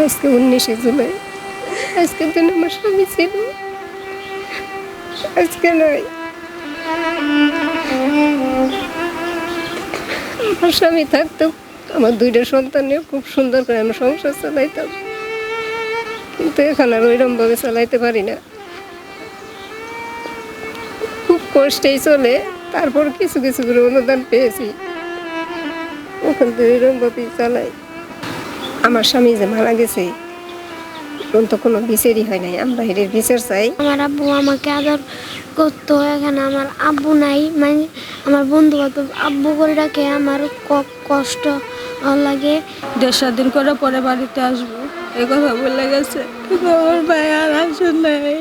আজকে 19শে জুলাই। আজকের দিন আমার স্বামী ছিল, আজকে নাই। আমার স্বামী থাকতো আমার 2টা সন্তান নিয়ে খুব সুন্দর করে আমি সংসার চালাইতাম, কিন্তু এখন আর ওইরকম ভাবে চালাইতে পারি না। খুব কষ্টেই চলে, তারপর কিছু কিছু করে অনুদান পেয়েছি, ওখান থেকে ওইরকম ভাবেই চালাই। আমার স্বামী যে মারা গেছে এখন তো কোনো বিচারই হয় নাই, আমরা এর বিচার চাই। আমার আব্বু আমাকে আদর করতো, এখানে আমার আব্বু নাই, মানে আমার বন্ধু বান্ধব আব্বু করে ডাকে, আমার কষ্ট লাগে। 1.5 দিন করে পরে বাড়িতে আসবো এই কথা বলে গেছে, কিন্তু আমার ভাই আর আসে নাই।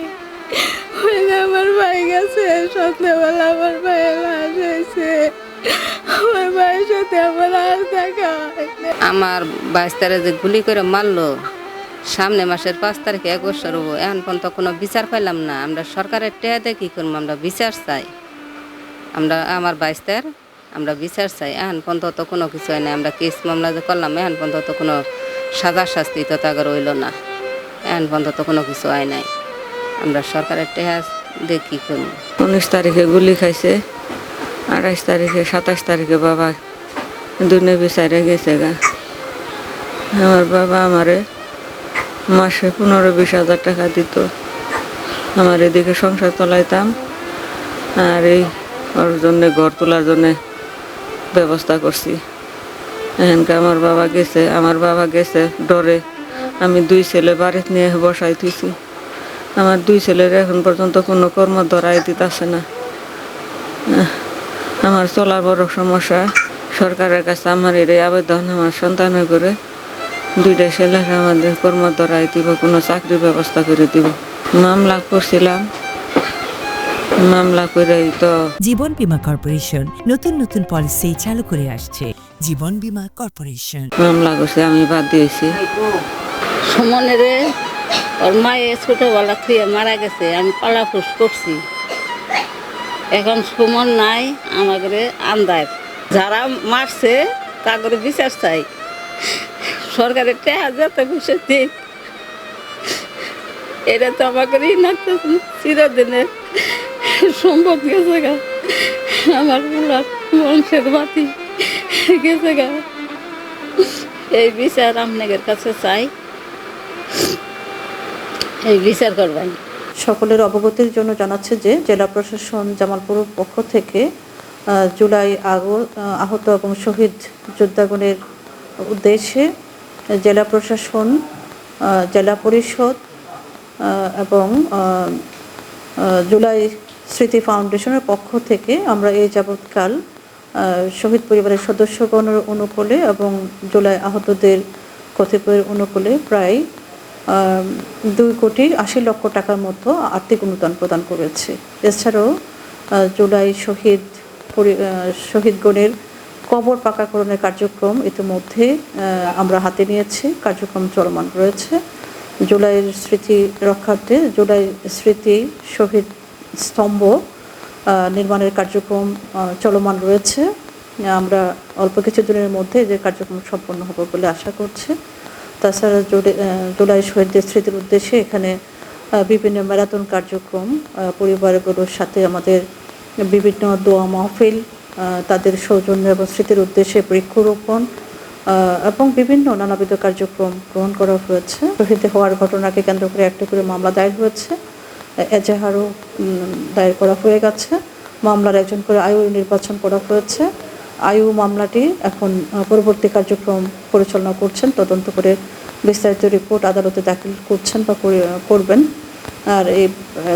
ওই যে আমার ভাই গেছে সন্ধ্যাবেলা, আমার ভাইয়ের লাশ হয়েছে, আমার ভাইয়ের সাথে আমার আর দেখা হয় না। আমার 22 তারিখে যে গুলি করে মারলো, সামনে মাসের 5 তারিখে 1 বছর হবো, এখন পর্যন্ত কোনো বিচার পাইলাম না। আমরা সরকারের টেহাতে কী করবো, আমরা বিচার চাই। আমরা আমার 22 তারিখ আমরা বিচার চাই, এখন পর্যন্ত কোনো কিছু হয় না। আমরা কেস মামলা যে করলাম, এখন পর্যন্ত কোনো সাজা শাস্তি তো তাগর হইল না, এখন পর্যন্ত কোনো কিছু হয় নাই। আমরা সরকারের টেহা দিয়ে কী করবো। 19 তারিখে গুলি খাইছে, 28 তারিখে 27 তারিখে বাবা দুনে বিচারে গেছে গা। আমার বাবা আমারে মাসে 15-20 হাজার টাকা দিত, আমার এদিকে সংসার চলাইতাম, আর এই ওর জন্যে ঘর তোলার জন্যে ব্যবস্থা করছি। এখানকার আমার বাবা গেছে ডরে, আমি 2 ছেলে বাড়িতে নিয়ে বসাই থুইছি। আমার 2 ছেলের এখন পর্যন্ত কোনো কর্ম ধরাই দিতেছে না। আমার চলার বড় সমস্যা। সরকারের কাছে আমার এর আবেদন, আমার সন্তানের করে 2টা ছেলের আমাদের কর্ম ধরাই দিব, কোনো চাকরির ব্যবস্থা করে দিব। মামলা করছিলাম, মামলা করেই তো। জীবন বীমা কর্পোরেশন নতুন নতুন পলিসি চালু করে আসছে। জীবন বীমা কর্পোরেশন মামলা করছে, আমি বাদ দিয়েছি। সুমনের ওর মায়ের ছোটোবেলা থেকে মারা গেছে, আমি পালাফুস করছি। এখন সুমন নাই, আমাকে আন্দাজ যারা মারছে তাদের বিচার চাই। সরকারের টেহা যাতে বসে দিক, এটা তো আমাকে চিরদিনের সম্পদ গেছে গা, আমার বংশের বাতি গেছে গা। এই বিচার আপনাদের কাছে চাই, এই বিচার করবেন। সকলের অবগতির জন্য জানাচ্ছে যে জেলা প্রশাসন জামালপুর পক্ষ থেকে জুলাই আহত এবং শহীদ যোদ্ধাগণের উদ্দেশ্যে জেলা প্রশাসন, জেলা পরিষদ এবং জুলাই স্মৃতি ফাউন্ডেশনের পক্ষ থেকে আমরা এই যাবৎকাল শহীদ পরিবারের সদস্যগণের অনুকূলে এবং জুলাই আহতদের কতিপয়ের অনুকূলে প্রায় 2,80,00,000 টাকার মতো আর্থিক অনুদান প্রদান করেছে। এছাড়াও জুলাই শহীদগণের কবর পাকাকরণের কার্যক্রম ইতিমধ্যে আমরা হাতে নিয়েছি, কার্যক্রম চলমান রয়েছে। জুলাইয়ের স্মৃতি রক্ষার্থে জুলাই স্মৃতি শহীদ স্তম্ভ নির্মাণের কার্যক্রম চলমান রয়েছে। আমরা অল্প কিছু দিনের মধ্যে যে কার্যক্রম সম্পন্ন হবে বলে আশা করছি। তাছাড়া জুলাই শহীদদের স্মৃতির উদ্দেশ্যে এখানে বিভিন্ন ম্যারাথন কার্যক্রম, পরিবারগুলোর সাথে আমাদের বিভিন্ন দোয়া মাহফিল, তাদের সৌজন্য এবং স্মৃতির উদ্দেশ্যে বৃক্ষরোপণ এবং বিভিন্ন নানাবিধ কার্যক্রম গ্রহণ করা হয়েছে। শহীদ হওয়ার ঘটনাকে কেন্দ্র করে একটা করে মামলা দায়ের হয়েছে, এজাহারও দায়ের করা হয়ে গেছে। মামলার একজন করে আয়ু নির্বাচন করা হয়েছে। আয়ু মামলাটি এখন পরবর্তী কার্যক্রম পরিচালনা করছেন, তদন্ত করে বিস্তারিত রিপোর্ট আদালতে দাখিল করছেন বা করবেন। আর এই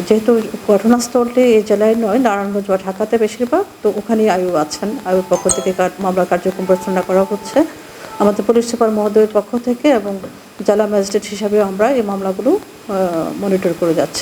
যেহেতু ঘটনাস্থলটি এই জেলায় নয়, নারায়ণগঞ্জ বা ঢাকাতে বেশিরভাগ, তো ওখানেই আয়ু আছেন। আয়ুর পক্ষ থেকে মামলার কার্যক্রম পরিচালনা করা হচ্ছে আমাদের পুলিশ সুপার মহোদয়ের পক্ষ থেকে, এবং জেলা ম্যাজিস্ট্রেট হিসাবে আমরা এই মামলাগুলো মনিটর করে যাচ্ছি।